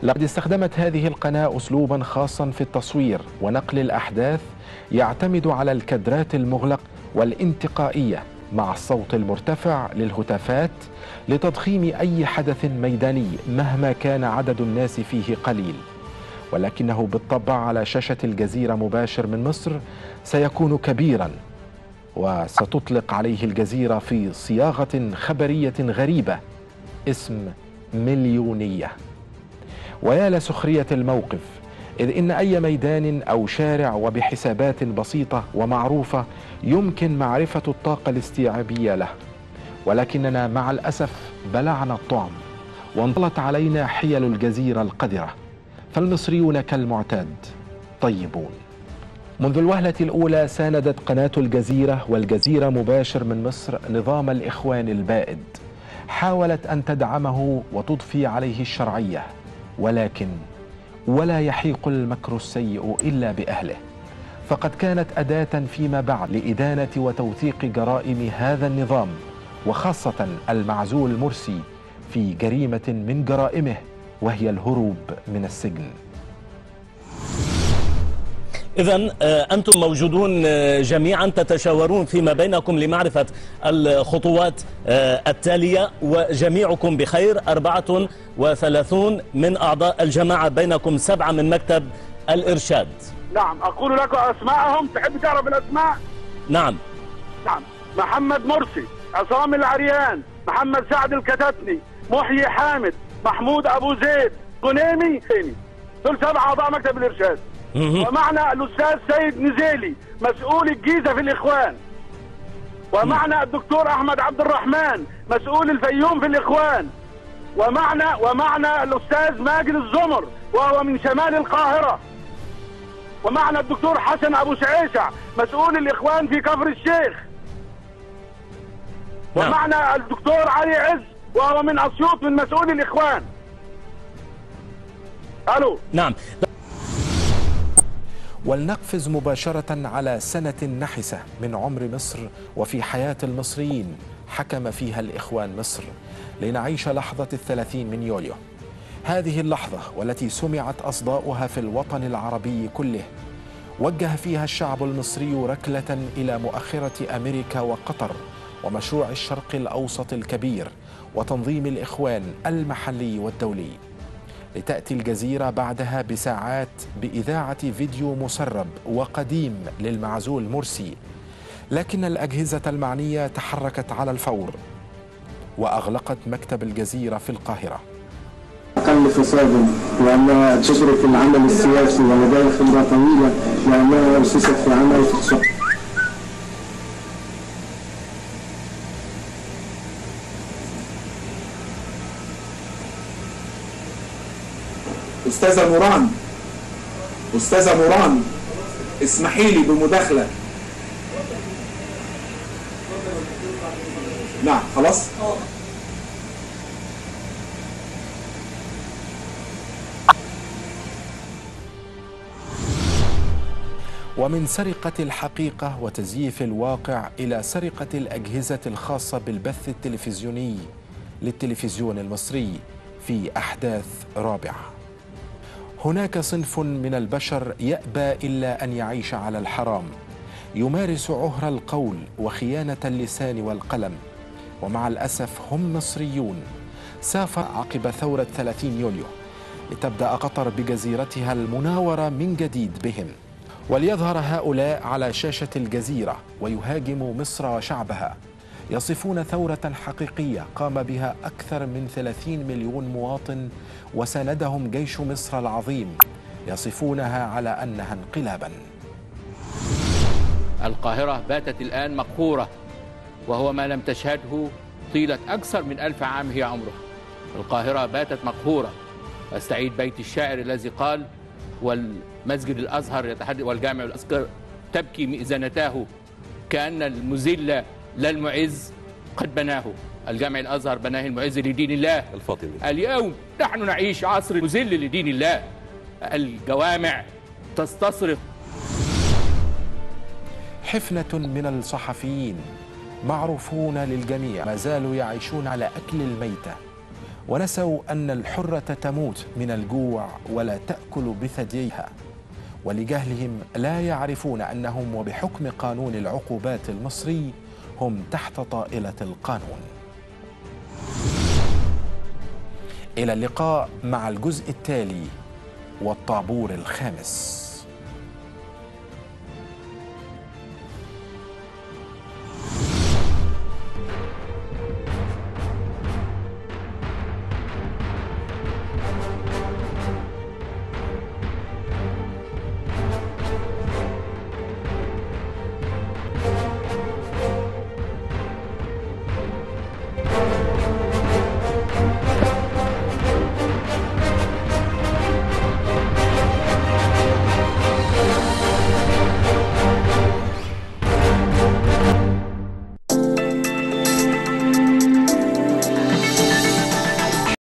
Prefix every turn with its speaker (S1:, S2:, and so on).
S1: لقد استخدمت هذه القناة أسلوبا خاصا في التصوير ونقل الأحداث يعتمد على الكادرات المغلق والانتقائية مع الصوت المرتفع للهتافات لتضخيم أي حدث ميداني مهما كان عدد الناس فيه قليل. ولكنه بالطبع على شاشة الجزيرة مباشر من مصر سيكون كبيرا، وستطلق عليه الجزيرة في صياغة خبرية غريبة اسم مليونية. ويا لسخرية الموقف، إذ إن أي ميدان أو شارع وبحسابات بسيطة ومعروفة يمكن معرفة الطاقة الاستيعابية له، ولكننا مع الأسف بلعنا الطعم وانطلت علينا حيل الجزيرة القذرة، فالمصريون كالمعتاد طيبون. منذ الوهلة الأولى ساندت قناة الجزيرة والجزيرة مباشر من مصر نظام الإخوان البائد، حاولت أن تدعمه وتضفي عليه الشرعية، ولكن ولا يحيق المكر السيء إلا بأهله، فقد كانت أداة فيما بعد لإدانة وتوثيق جرائم هذا النظام، وخاصة المعزول مرسي في جريمة من جرائمه وهي الهروب من السجن.
S2: إذن أنتم موجودون جميعا تتشاورون فيما بينكم لمعرفة الخطوات التالية، وجميعكم بخير. 34 من أعضاء الجماعة، بينكم 7 من مكتب الإرشاد.
S3: نعم، أقول لكم أسماءهم، تحب تعرف الأسماء؟
S2: نعم.
S3: محمد مرسي، عصام العريان، محمد سعد الكتتني، محيي حامد، محمود أبو زيد، غنيمي، دول 7 أعضاء مكتب الإرشاد. ومعنا الأستاذ سيد نزيلي مسؤول الجيزة في الإخوان، ومعنا الدكتور أحمد عبد الرحمن مسؤول الفيوم في الإخوان، ومعنا الأستاذ ماجد الزمر وهو من شمال القاهرة، ومعنا الدكتور حسن أبو شعيشع مسؤول الإخوان في كفر الشيخ، ومعنا الدكتور علي عز وهو من أسيوط من مسؤول الإخوان. ألو.
S2: نعم.
S1: ولنقفز مباشرة على سنة نحسة من عمر مصر وفي حياة المصريين حكم فيها الإخوان مصر، لنعيش لحظة 30 من يوليو. هذه اللحظة والتي سمعت أصداؤها في الوطن العربي كله، وجه فيها الشعب المصري ركلة إلى مؤخرة أمريكا وقطر ومشروع الشرق الأوسط الكبير وتنظيم الإخوان المحلي والدولي، لتأتي الجزيرة بعدها بساعات بإذاعة فيديو مسرب وقديم للمعزول مرسي. لكن الأجهزة المعنية تحركت على الفور وأغلقت مكتب الجزيرة في القاهرة.
S4: أقل فسادا لأنها تشرف العمل السياسي ولديها خبرة طويلة لأنها أسست في عمل في الشرق.
S5: أستاذة نوران، اسمحي لي بمداخلة. نعم خلاص.
S1: ومن سرقة الحقيقة وتزييف الواقع إلى سرقة الأجهزة الخاصة بالبث التلفزيوني للتلفزيون المصري في أحداث رابعة. هناك صنف من البشر يأبى إلا أن يعيش على الحرام، يمارس عهر القول وخيانة اللسان والقلم، ومع الأسف هم مصريون. سافر عقب ثورة 30 يوليو لتبدأ قطر بجزيرتها المناورة من جديد بهم، وليظهر هؤلاء على شاشة الجزيرة ويهاجموا مصر وشعبها، يصفون ثورة حقيقية قام بها أكثر من 30 مليون مواطن وساندهم جيش مصر العظيم، يصفونها على أنها انقلابا.
S6: القاهرة باتت الآن مقهورة، وهو ما لم تشهده طيلة أكثر من 1000 عام هي عمرها. القاهرة باتت مقهورة. واستعيد بيت الشاعر الذي قال: والمسجد الأزهر يتحدث والجامع الأزهر تبكي مئذنتاه كأن المذل لا المعز قد بناه. الجامع الأزهر بناه المعز لدين الله الفاطمي. اليوم نحن نعيش عصر المذل لدين الله. الجوامع تستصرخ.
S1: حفنة من الصحفيين معروفون للجميع ما زالوا يعيشون على أكل الميتة ونسوا أن الحرة تموت من الجوع ولا تأكل بثدييها، ولجهلهم لا يعرفون أنهم وبحكم قانون العقوبات المصري هم تحت طائلة القانون. إلى اللقاء مع الجزء التالي والطابور الخامس.